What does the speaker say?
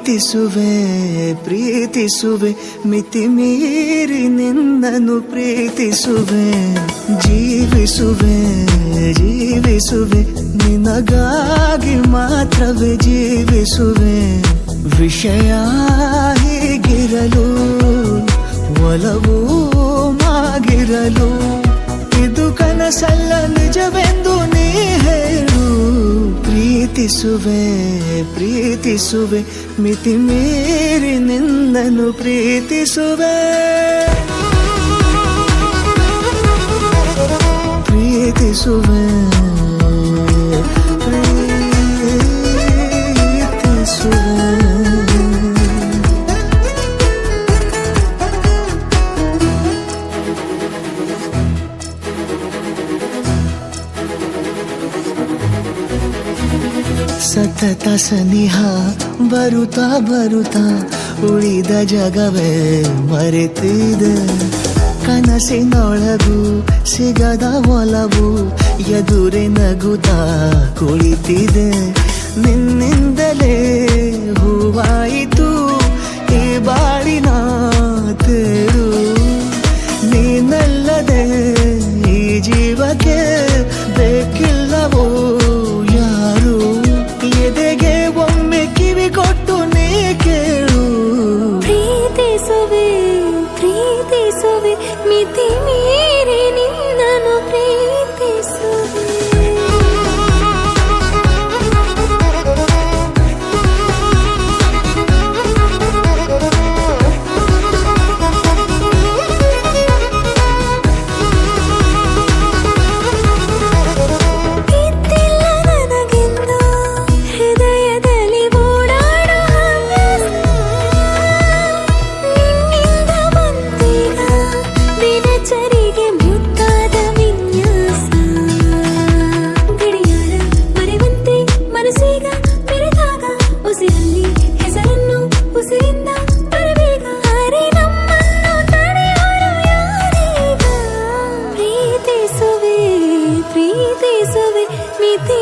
ಪ್ರೀತಿಸುವೆ ಪ್ರೀತಿಸುವೆ ಮಿತಿ ಮೀರಿ ನಿನ್ನನ್ನು ಪ್ರೀತಿಸುವೆ ಜೀವಿಸುವೆ ಜೀವಿಸುವೆ ನಿನಗಾಗಿ ಮಾತ್ರವೇ ಜೀವಿಸುವೆ ವಿಷಯ ಹೀಗಿರಲು ಒಲವು ಮಾಗಿರಲು ಇದು ಕನಸಲ್ಲ ನಿಜವೆಂದು ನೀ ಹೇಳು ಪ್ರೀತಿಸುವೆ ಪ್ರೀತಿಸುವೆ ಮಿತಿ ಮೀರಿ ನಿನ್ನನ್ನು ಪ್ರೀತಿಸುವೆ ಪ್ರೀತಿಸುವೆ ಸತತ ಸನಿಹ ಬರುತ್ತಾ ಬರುತ್ತಾ ಉಳಿದ ಜಗವೇ ಮರೆತಿದೆ ಕನಸಿನೊಳಗೂ ಸಿಗದ ಒಲವು ಎದುರೆ ನಗುತ್ತಾ ಕುಳಿತಿದೆ ನಿನ್ನಿಂದಲೇ ಹೂವಾಯಿತು ಈ ಬಾಳಿನ ತೇರು ನೀನಲ್ಲದೆ ಈ ಜೀವಕ್ಕೆ ಬೇಕಿಲ್ಲವೋ ಯಾರು ಎದೆಗೆ ಒಮ್ಮೆ ಕಿವಿ ಕೊಟ್ಟು ನೀ ಕೇಳು ಪ್ರೀತಿಸುವೆ ಪ್ರೀತಿಸುವೆ ಮಿತಿ ಮೀರಿ ನಿನ್ನನ್ನು ಪ್ರೀತಿಸುವೆ ಪ್ರೀತಿಸುವೆ ಪ್ರೀತಿಸುವೆ ಮಿತಿ